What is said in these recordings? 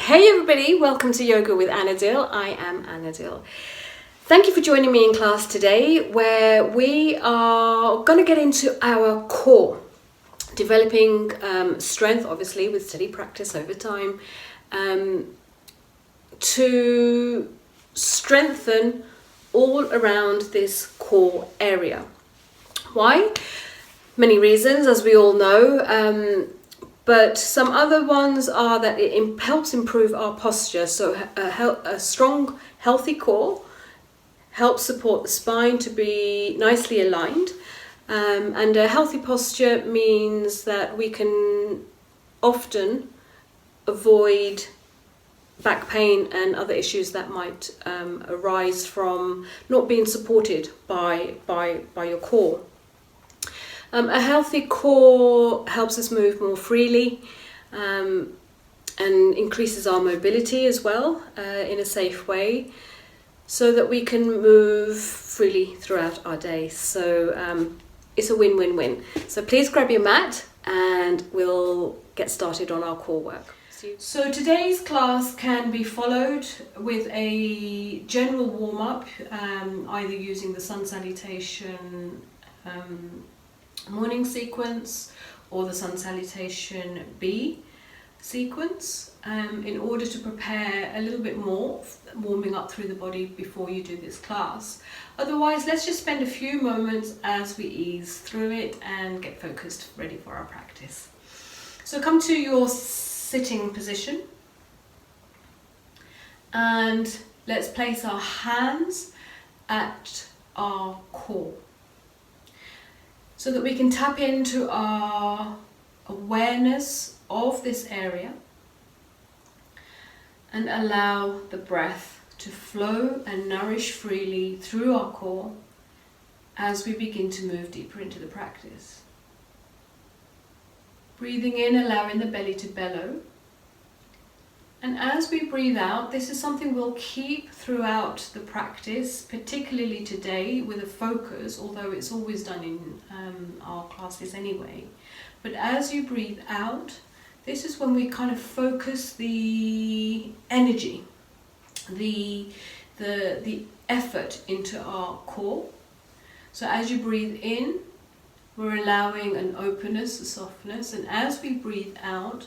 Hey everybody, welcome to Yoga with Anadil. I am Anadil. Thank you for joining me in class today, where we are going to get into our core, developing strength, obviously with steady practice over time, to strengthen all around this core area. Why? Many reasons, as we all know. But some other ones are that it helps improve our posture. So a strong, healthy core helps support the spine to be nicely aligned. And a healthy posture means that we can often avoid back pain and other issues that might arise from not being supported by your core. A healthy core helps us move more freely and increases our mobility as well in a safe way, so that we can move freely throughout our day. So it's a win-win-win. So please grab your mat and we'll get started on our core work. So today's class can be followed with a general warm-up, either using the Sun Salutation morning sequence or the Sun Salutation B sequence, in order to prepare a little bit more, warming up through the body before you do this class. Otherwise, let's just spend a few moments as we ease through it and get focused, ready for our practice. So come to your sitting position and let's place our hands at our core, so that we can tap into our awareness of this area and allow the breath to flow and nourish freely through our core as we begin to move deeper into the practice. Breathing in, allowing the belly to bellow. And as we breathe out, this is something we'll keep throughout the practice, particularly today with a focus, although it's always done in our classes anyway. But as you breathe out, this is when we kind of focus the energy, the effort into our core. So as you breathe in, we're allowing an openness, a softness, and as we breathe out,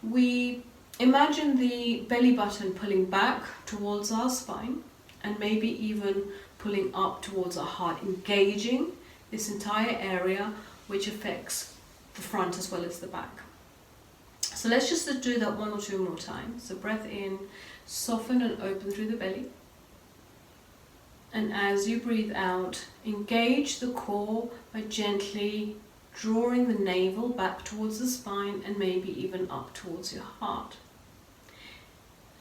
we imagine the belly button pulling back towards our spine and maybe even pulling up towards our heart, engaging this entire area, which affects the front as well as the back. So let's just do that one or two more times. So breath in, soften and open through the belly. And as you breathe out, engage the core by gently drawing the navel back towards the spine and maybe even up towards your heart.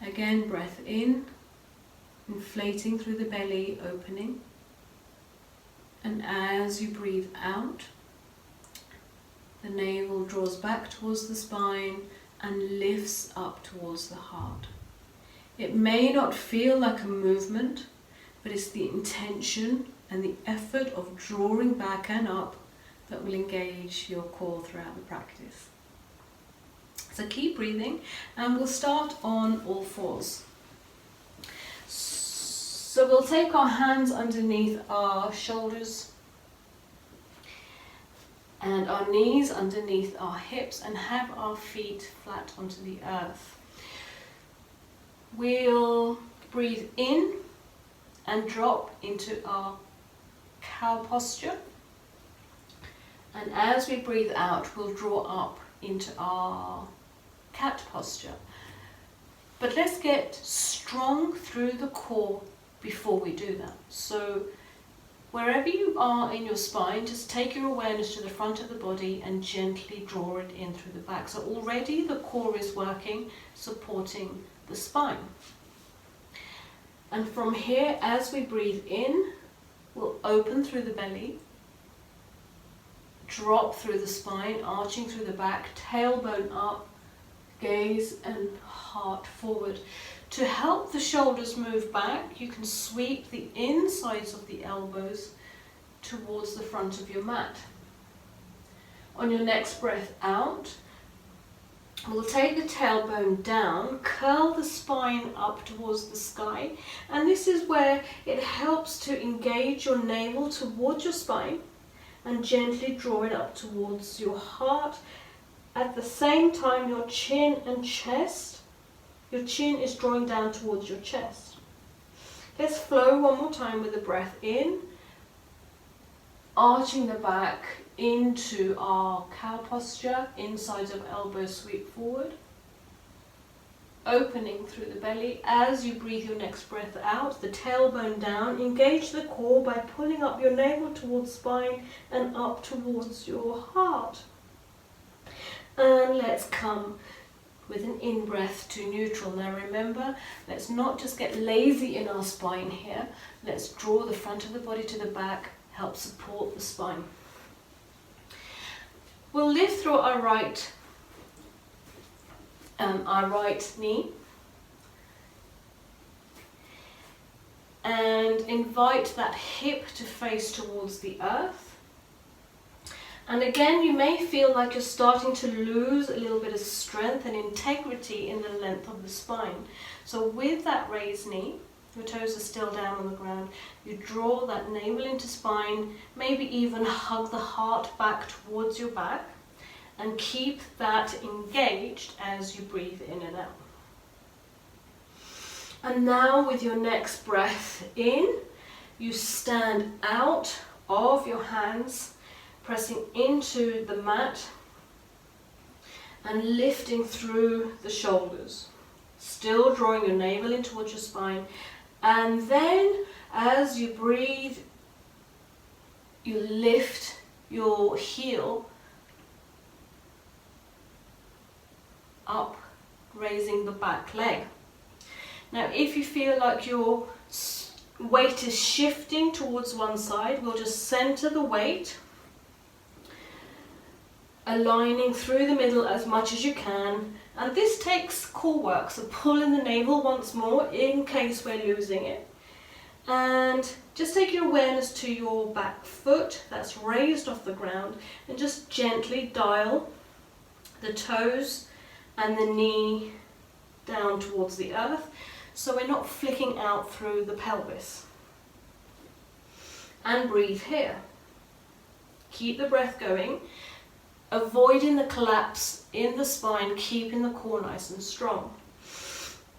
Again, breath in, inflating through the belly, opening. And as you breathe out, the navel draws back towards the spine and lifts up towards the heart. It may not feel like a movement, but it's the intention and the effort of drawing back and up that will engage your core throughout the practice. So keep breathing, and we'll start on all fours. So we'll take our hands underneath our shoulders and our knees underneath our hips and have our feet flat onto the earth. We'll breathe in and drop into our cow posture. And as we breathe out, we'll draw up into our cat posture. But let's get strong through the core before we do that. So wherever you are in your spine, just take your awareness to the front of the body and gently draw it in through the back. So already the core is working, supporting the spine. And from here, as we breathe in, we'll open through the belly, drop through the spine, arching through the back, tailbone up, gaze and heart forward. To help the shoulders move back, you can sweep the insides of the elbows towards the front of your mat. On your next breath out, We'll take the tailbone down, curl the spine up towards the sky, and this is where it helps to engage your navel towards your spine and gently draw it up towards your heart. At the same time, your chin and chest, your chin is drawing down towards your chest. Let's flow one more time with the breath in, arching the back into our cow posture, inside of elbow sweep forward, opening through the belly. As you breathe your next breath out, the tailbone down, engage the core by pulling up your navel towards spine and up towards your heart. And let's come with an in-breath to neutral. Now remember, let's not just get lazy in our spine here. Let's draw the front of the body to the back, help support the spine. We'll lift through our right knee and invite that hip to face towards the earth. And again, you may feel like you're starting to lose a little bit of strength and integrity in the length of the spine. So with that raised knee, your toes are still down on the ground, you draw that navel into spine, maybe even hug the heart back towards your back, and keep that engaged as you breathe in and out. And now with your next breath in, you stand out of your hands, pressing into the mat and lifting through the shoulders, still drawing your navel in towards your spine. And then as you breathe, you lift your heel up, raising the back leg. Now if you feel like your weight is shifting towards one side, we'll just center the weight, aligning through the middle as much as you can. And this takes core work, so pull in the navel once more in case we're losing it. And just take your awareness to your back foot that's raised off the ground, and just gently dial the toes and the knee down towards the earth, so we're not flicking out through the pelvis. And breathe here. Keep the breath going, avoiding the collapse in the spine, keeping the core nice and strong.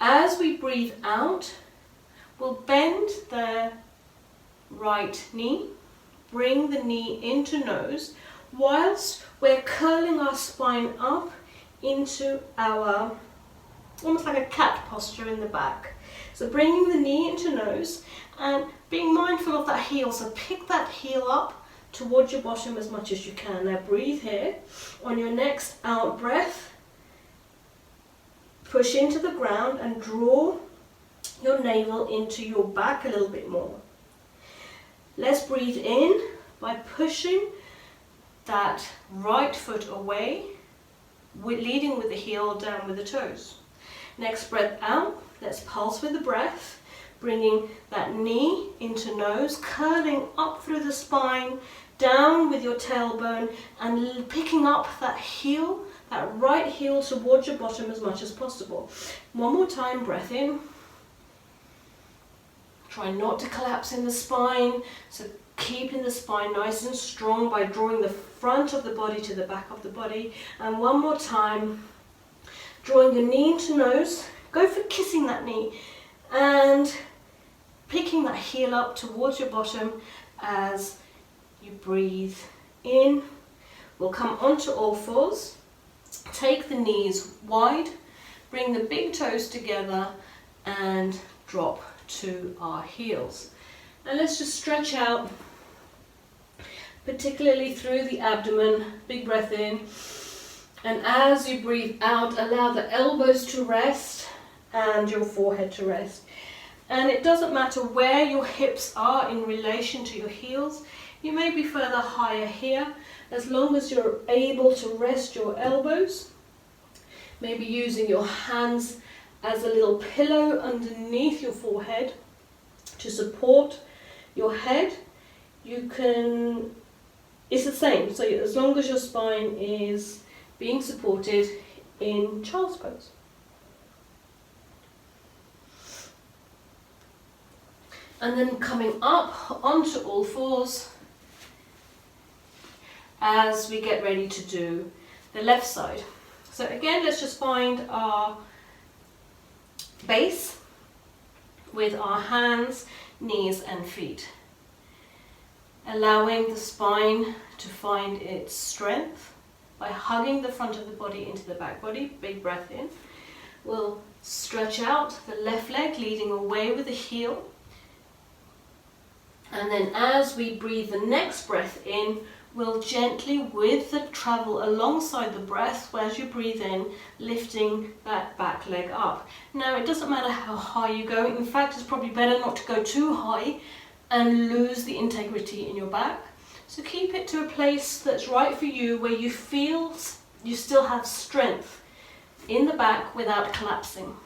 As we breathe out, we'll bend the right knee, bring the knee into nose, whilst we're curling our spine up into our, almost like a cat posture in the back. So bringing the knee into nose and being mindful of that heel, so pick that heel up towards your bottom as much as you can. Now breathe here. On your next out breath, push into the ground and draw your navel into your back a little bit more. Let's breathe in by pushing that right foot away, leading with the heel, down with the toes. Next breath out, let's pulse with the breath, bringing that knee into nose, curling up through the spine, down with your tailbone, and picking up that heel, that right heel towards your bottom as much as possible. One more time, breath in. Try not to collapse in the spine, so keeping the spine nice and strong by drawing the front of the body to the back of the body. And one more time, drawing your knee into nose, go for kissing that knee, and picking that heel up towards your bottom as you breathe in. We'll come onto all fours, take the knees wide, bring the big toes together and drop to our heels. And let's just stretch out, particularly through the abdomen. Big breath in, and as you breathe out, allow the elbows to rest and your forehead to rest. And it doesn't matter where your hips are in relation to your heels. You may be further higher here, as long as you're able to rest your elbows, maybe using your hands as a little pillow underneath your forehead to support your head. You can, it's the same, so as long as your spine is being supported in child's pose. And then coming up onto all fours as we get ready to do the left side. So again, let's just find our base with our hands, knees and feet. Allowing the spine to find its strength by hugging the front of the body into the back body. Big breath in. We'll stretch out the left leg, leading away with the heel. And then as we breathe the next breath in, we'll gently, with the travel alongside the breath, as you breathe in, lifting that back leg up. Now, it doesn't matter how high you go. In fact, it's probably better not to go too high and lose the integrity in your back. So keep it to a place that's right for you, where you feel you still have strength in the back without collapsing.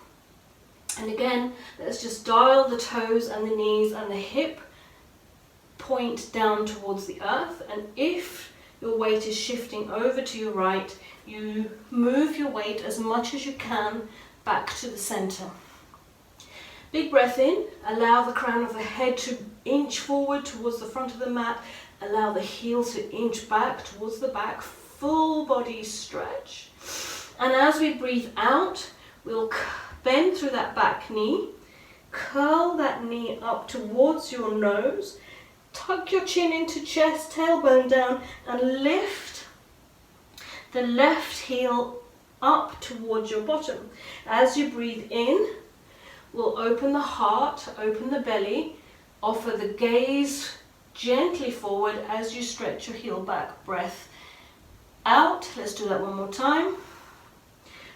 And again, let's just dial the toes and the knees and the hip point down towards the earth, and if your weight is shifting over to your right, you move your weight as much as you can back to the center. Big breath in, allow the crown of the head to inch forward towards the front of the mat, allow the heels to inch back towards the back, full body stretch. And as we breathe out, we'll bend through that back knee, curl that knee up towards your nose, tuck your chin into chest, tailbone down, and lift the left heel up towards your bottom. As you breathe in, we'll open the heart, open the belly, offer the gaze gently forward as you stretch your heel back. Breath out. Let's do that one more time.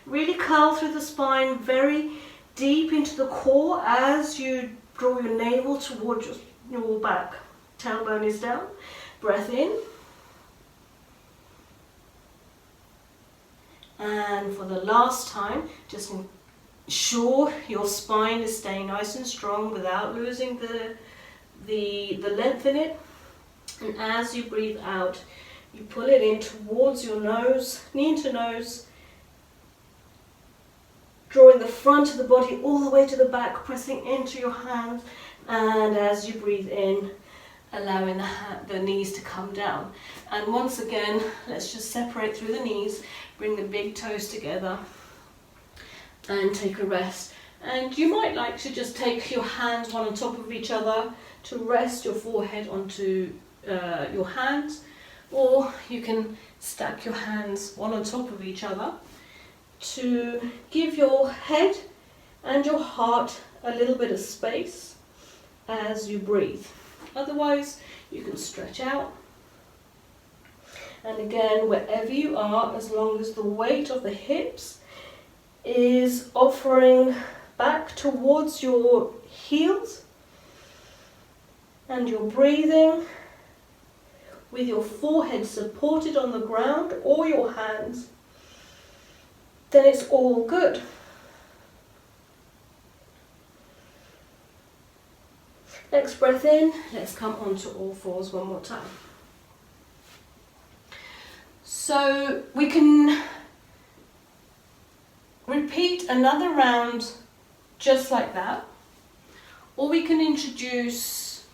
Really curl through the spine, very deep into the core as you draw your navel towards your back. Tailbone is down. Breath in. And for the last time, just ensure your spine is staying nice and strong without losing the length in it. And as you breathe out, you pull it in towards your nose, knee to nose, drawing the front of the body all the way to the back, pressing into your hands. And as you breathe in, allowing the knees to come down. And once again, let's just separate through the knees, bring the big toes together and take a rest. And you might like to just take your hands one on top of each other to rest your forehead onto your hands, or you can stack your hands one on top of each other to give your head and your heart a little bit of space as you breathe. Otherwise, you can stretch out. And again, wherever you are, as long as the weight of the hips is offering back towards your heels and you're breathing with your forehead supported on the ground or your hands, then it's all good. Next breath in, let's come onto all fours one more time. So we can repeat another round just like that, or we can introduce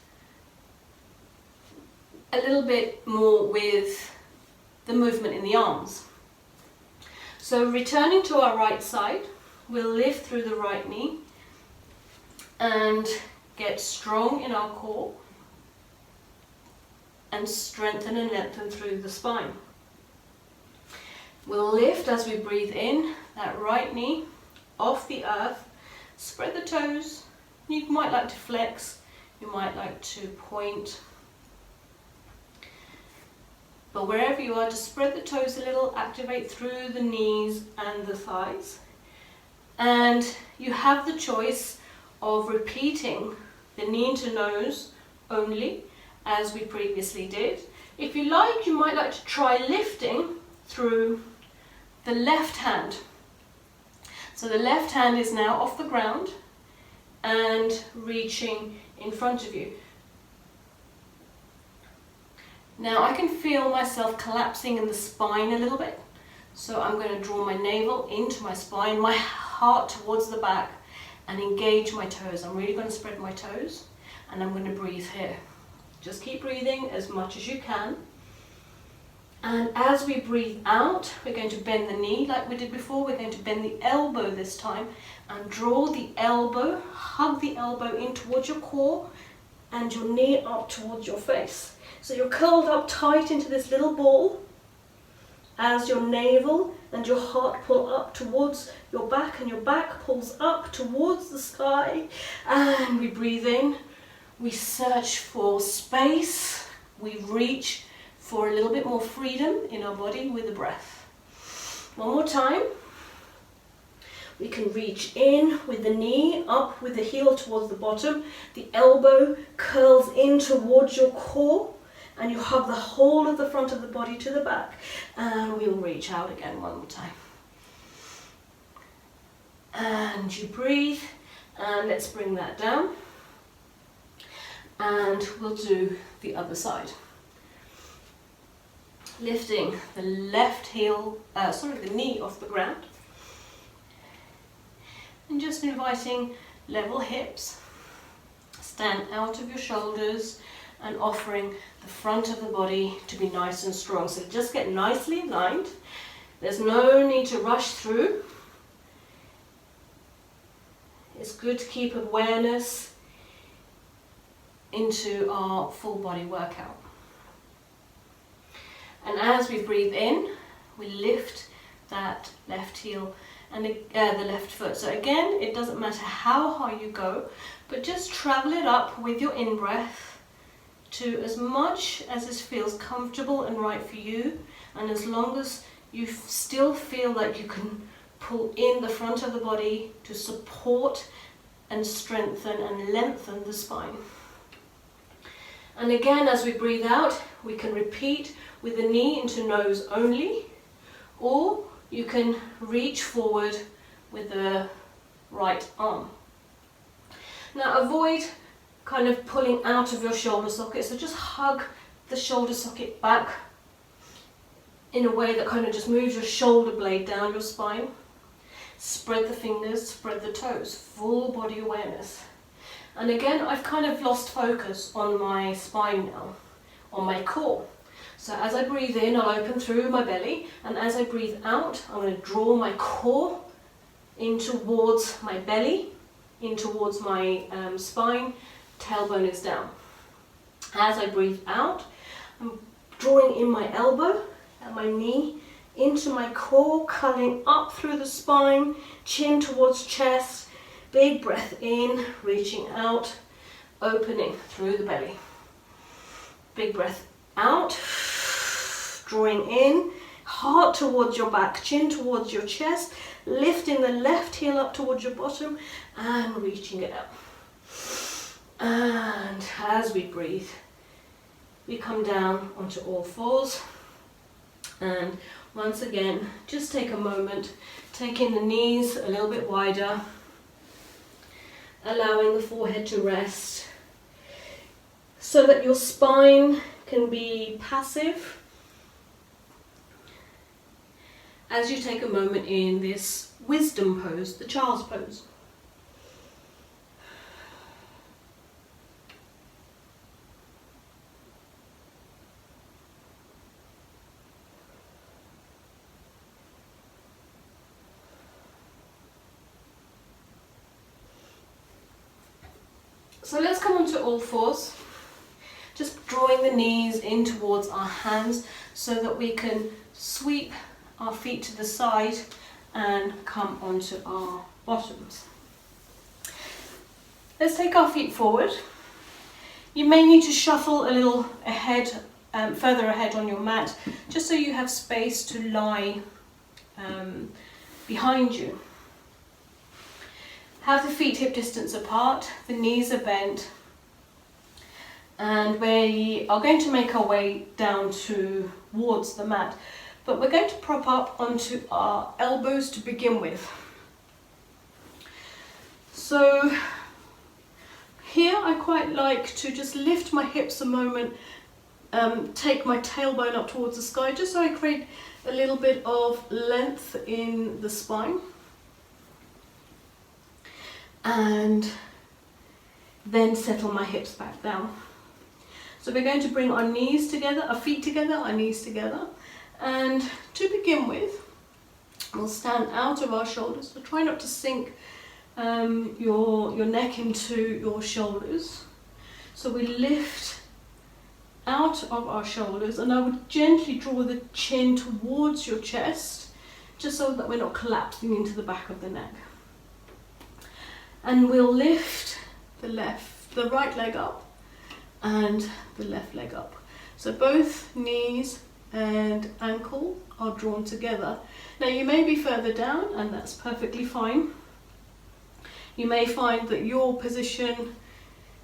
a little bit more with the movement in the arms. So returning to our right side, we'll lift through the right knee and get strong in our core and strengthen and lengthen through the spine. We'll lift as we breathe in, that right knee off the earth, spread the toes. You might like to flex, you might like to point, but wherever you are, just spread the toes a little, activate through the knees and the thighs. And you have the choice of repeating the knee to nose only, as we previously did. If you like, you might like to try lifting through the left hand. So the left hand is now off the ground and reaching in front of you. Now I can feel myself collapsing in the spine a little bit. So I'm going to draw my navel into my spine, my heart towards the back, and engage my toes. I'm really going to spread my toes, and I'm going to breathe here. Just keep breathing as much as you can. And as we breathe out, we're going to bend the knee like we did before. We're going to bend the elbow this time and draw the elbow, hug the elbow in towards your core and your knee up towards your face. So you're curled up tight into this little ball as your navel and your heart pull up towards your back, and your back pulls up towards the sky. And we breathe in, we search for space, we reach for a little bit more freedom in our body with the breath. One more time. We can reach in with the knee, up with the heel towards the bottom. The elbow curls in towards your core, and you hug the whole of the front of the body to the back. And we'll reach out again one more time. And you breathe, and let's bring that down. And we'll do the other side. Lifting the left heel, the knee off the ground. And just inviting level hips. Stand out of your shoulders and offering the front of the body to be nice and strong. So just get nicely aligned. There's no need to rush through. It's good to keep awareness into our full body workout. And as we breathe in, we lift that left heel and the left foot. So again, it doesn't matter how high you go, but just travel it up with your in-breath to as much as it feels comfortable and right for you, and as long as you still feel like you can pull in the front of the body to support and strengthen and lengthen the spine. And again, as we breathe out, we can repeat with the knee into nose only, or you can reach forward with the right arm. Now avoid kind of pulling out of your shoulder socket, so just hug the shoulder socket back in a way that kind of just moves your shoulder blade down your spine. Spread the fingers, spread the toes, full body awareness. And again, I've kind of lost focus on my spine now, on my core. So as I breathe in, I'll open through my belly, and as I breathe out, I'm going to draw my core in towards my belly, in towards my spine, tailbone is down. As I breathe out, I'm drawing in my elbow and my knee into my core, curling up through the spine, chin towards chest, big breath in, reaching out, opening through the belly. Big breath out, drawing in, heart towards your back, chin towards your chest, lifting the left heel up towards your bottom and reaching it up. And as we breathe, we come down onto all fours. And once again, just take a moment, taking the knees a little bit wider, allowing the forehead to rest so that your spine can be passive as you take a moment in this wisdom pose, the child's pose. So let's come onto all fours, just drawing the knees in towards our hands so that we can sweep our feet to the side and come onto our bottoms. Let's take our feet forward. You may need to shuffle a little ahead, further ahead on your mat, just so you have space to lie behind you. Have the feet hip distance apart, the knees are bent, and we are going to make our way down towards the mat, but we're going to prop up onto our elbows to begin with. So here I quite like to just lift my hips a moment, take my tailbone up towards the sky, just so I create a little bit of length in the spine. And then settle my hips back down. So we're going to bring our knees together, our feet together, our knees together. And to begin with, we'll stand out of our shoulders. So try not to sink your neck into your shoulders. So we lift out of our shoulders, and I would gently draw the chin towards your chest, just so that we're not collapsing into the back of the neck. And we'll lift the right leg up and the left leg up. So both knees and ankle are drawn together. Now you may be further down, and that's perfectly fine. You may find that your position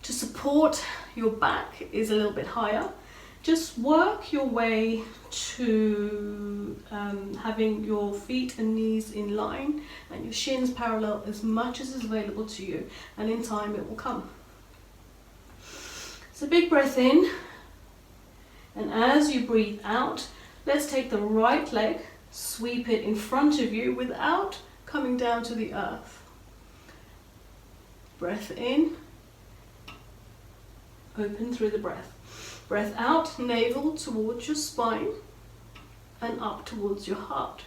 to support your back is a little bit higher. Just work your way to having your feet and knees in line and your shins parallel as much as is available to you, and in time it will come. So big breath in, and as you breathe out, let's take the right leg, sweep it in front of you without coming down to the earth. Breath in, open through the breath. Breath out, navel towards your spine and up towards your heart.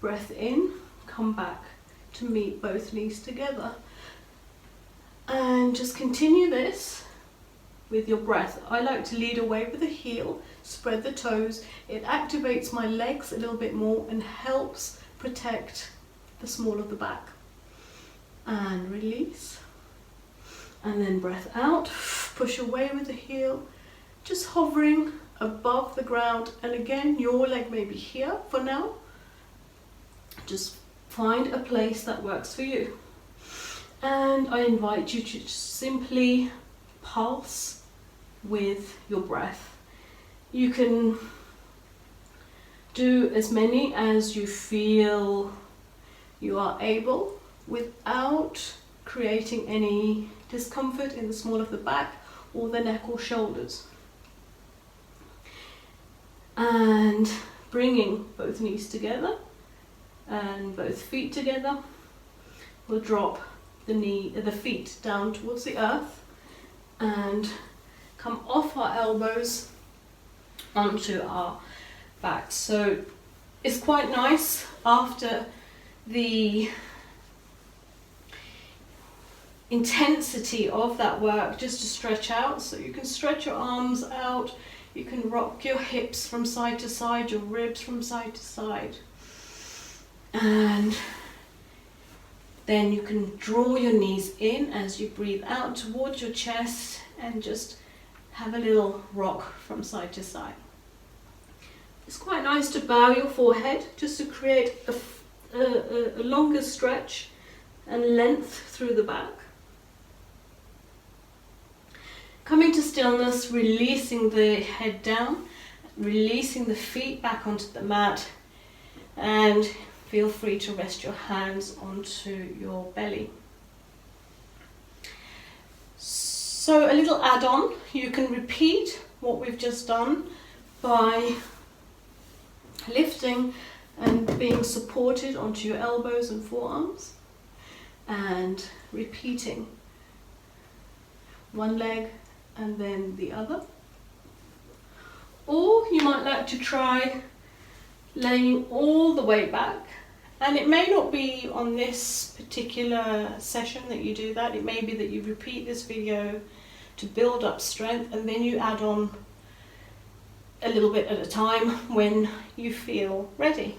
Breath in, come back to meet both knees together. And just continue this with your breath. I like to lead away with the heel, spread the toes. It activates my legs a little bit more and helps protect the small of the back. And release. And then breath out, push away with the heel, just hovering above the ground. And again, your leg may be here for now. Just find a place that works for you. And I invite you to just simply pulse with your breath. You can do as many as you feel you are able without creating any discomfort in the small of the back or the neck or shoulders. And bringing both knees together and both feet together, we'll drop the feet down towards the earth and come off our elbows onto our backs. So it's quite nice after the intensity of that work just to stretch out. So you can stretch your arms out, you can rock your hips from side to side, your ribs from side to side, and then you can draw your knees in as you breathe out towards your chest and just have a little rock from side to side. It's quite nice to bow your forehead just to create a longer stretch and length through the back. Coming to stillness, releasing the head down, releasing the feet back onto the mat, and feel free to rest your hands onto your belly. So a little add-on, you can repeat what we've just done by lifting and being supported onto your elbows and forearms, and repeating one leg and then the other. Or you might like to try laying all the way back, and it may not be on this particular session that you do that. It may be that you repeat this video to build up strength, and then you add on a little bit at a time when you feel ready.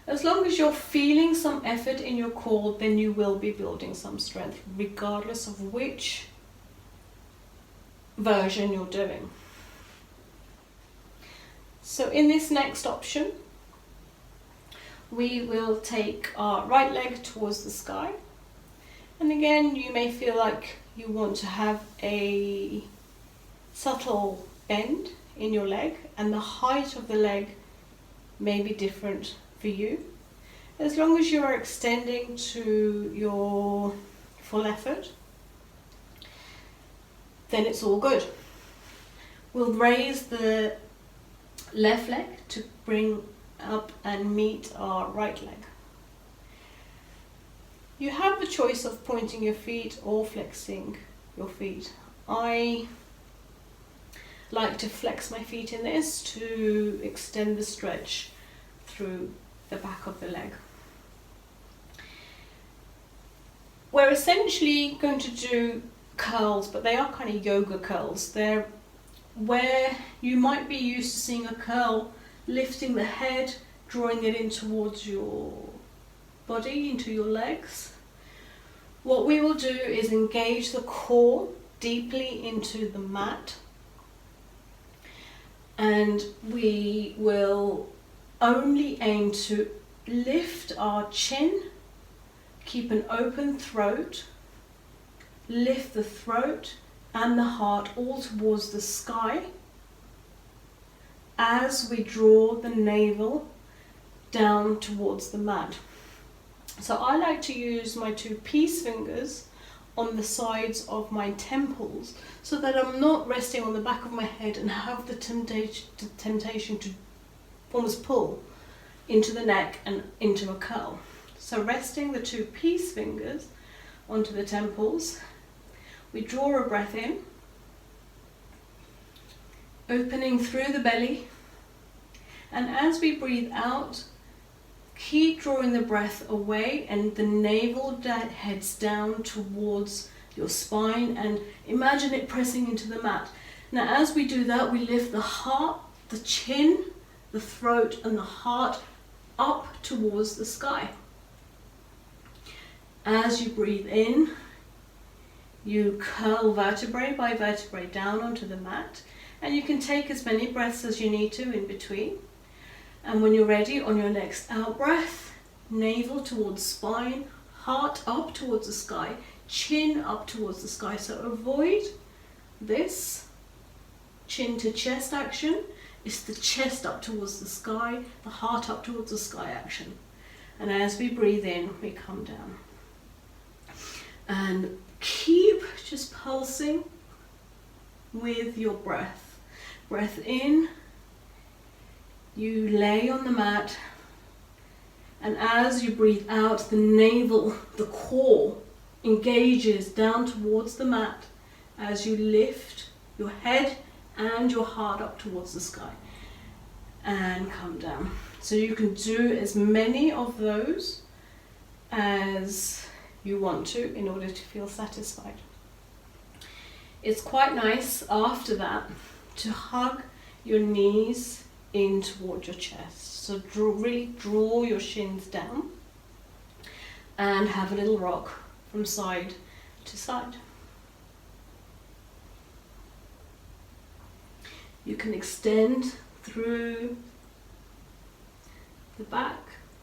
As long as you're feeling some effort in your core, then you will be building some strength, regardless of which version you're doing. So in this next option, we will take our right leg towards the sky. And again, you may feel like you want to have a subtle bend in your leg, and the height of the leg may be different for you. As long as you are extending to your full effort, then it's all good. We'll raise the left leg to bring up and meet our right leg. You have the choice of pointing your feet or flexing your feet. I like to flex my feet in this to extend the stretch through the back of the leg. We're essentially going to do curls, but they are kind of yoga curls. They're where you might be used to seeing a curl, lifting the head, drawing it in towards your body, into your legs. What we will do is engage the core deeply into the mat, and we will only aim to lift our chin, keep an open throat, lift the throat and the heart all towards the sky as we draw the navel down towards the mat. So I like to use my 2 peace fingers on the sides of my temples so that I'm not resting on the back of my head and have the temptation to almost pull into the neck and into a curl. So resting the 2 peace fingers onto the temples, we draw a breath in, opening through the belly, and as we breathe out, keep drawing the breath away and the navel heads down towards your spine, and imagine it pressing into the mat. Now as we do that, we lift the heart, the chin, the throat and the heart up towards the sky. As you breathe in, you curl vertebrae by vertebrae down onto the mat, and you can take as many breaths as you need to in between. And when you're ready, on your next out breath, navel towards spine, heart up towards the sky, chin up towards the sky. So avoid this chin to chest action. It's the chest up towards the sky, the heart up towards the sky action. And as we breathe in, we come down. And keep just pulsing with your breath. Breath in, you lay on the mat, and as you breathe out, the navel, the core, engages down towards the mat as you lift your head and your heart up towards the sky and come down. So you can do as many of those as you want to in order to feel satisfied. It's quite nice after that to hug your knees in toward your chest. So really draw your shins down and have a little rock from side to side. You can extend through the back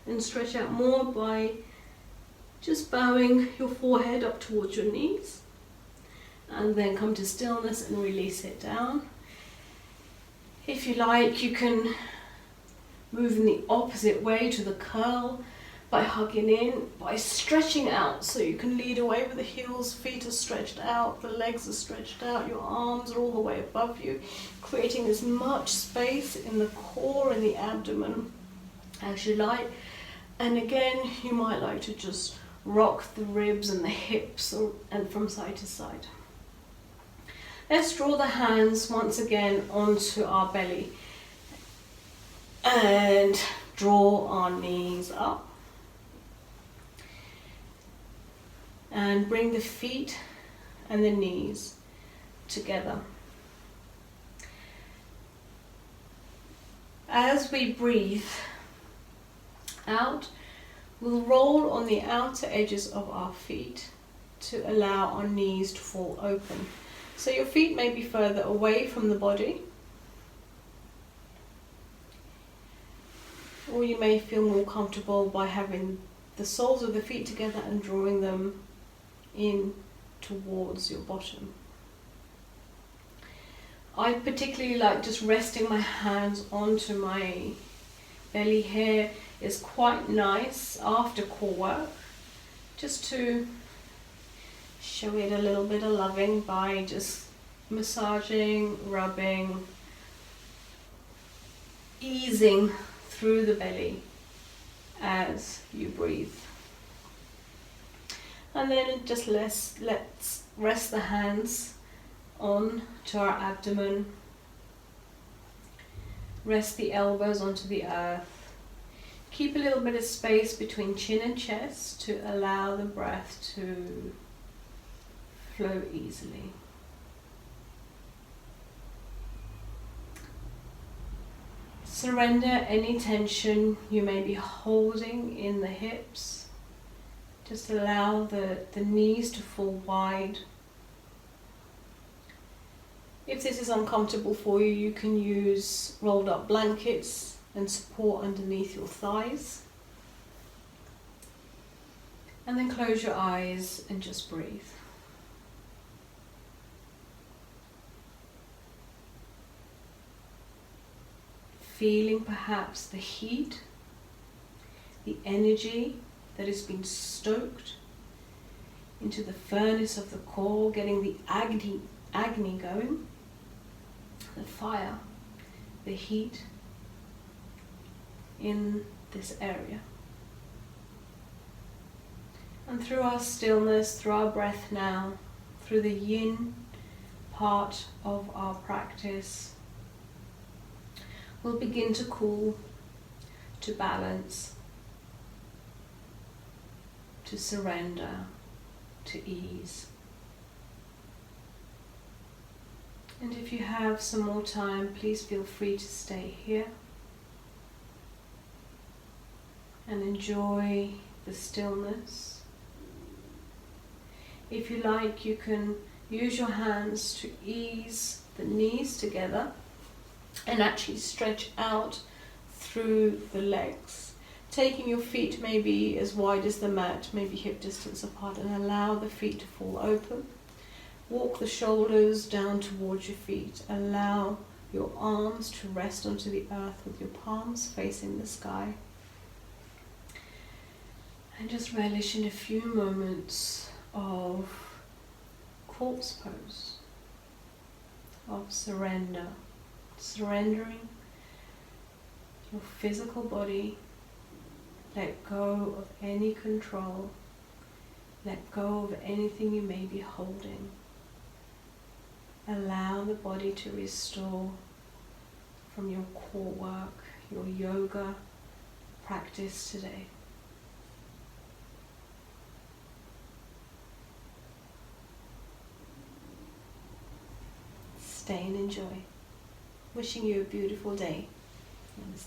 and stretch out more by just bowing your forehead up towards your knees, and then come to stillness and release it down. If you like, you can move in the opposite way to the curl by hugging in, by stretching out. So you can lead away with the heels, feet are stretched out, the legs are stretched out, your arms are all the way above you, creating as much space in the core and the abdomen as you like. And again, you might like to just rock the ribs and the hips and from side to side. Let's draw the hands once again onto our belly and draw our knees up. And bring the feet and the knees together. As we breathe out, we'll roll on the outer edges of our feet to allow our knees to fall open. So your feet may be further away from the body, or you may feel more comfortable by having the soles of the feet together and drawing them in towards your bottom. I particularly like just resting my hands onto my belly here. It's quite nice after core work, just to show it a little bit of loving by just massaging, rubbing, easing through the belly as you breathe. And then just let's rest the hands on to our abdomen. Rest the elbows onto the earth. Keep a little bit of space between chin and chest to allow the breath to flow easily. Surrender any tension you may be holding in the hips. Just allow the knees to fall wide. If this is uncomfortable for you, you can use rolled up blankets and support underneath your thighs. And then close your eyes and just breathe. Feeling perhaps the heat, the energy that has been stoked into the furnace of the core, getting the agni going, the fire, the heat in this area. And through our stillness, through our breath now, through the yin part of our practice, we'll begin to cool, to balance, to surrender, to ease. And if you have some more time, please feel free to stay here and enjoy the stillness. If you like, you can use your hands to ease the knees together and actually stretch out through the legs, taking your feet maybe as wide as the mat, maybe hip distance apart, and allow the feet to fall open. Walk the shoulders down towards your feet. Allow your arms to rest onto the earth with your palms facing the sky. And just relish in a few moments of corpse pose, of surrender. Surrendering your physical body. Let go of any control. Let go of anything you may be holding. Allow the body to restore from your core work, your yoga practice today. Stay and enjoy. Wishing you a beautiful day. Namaste.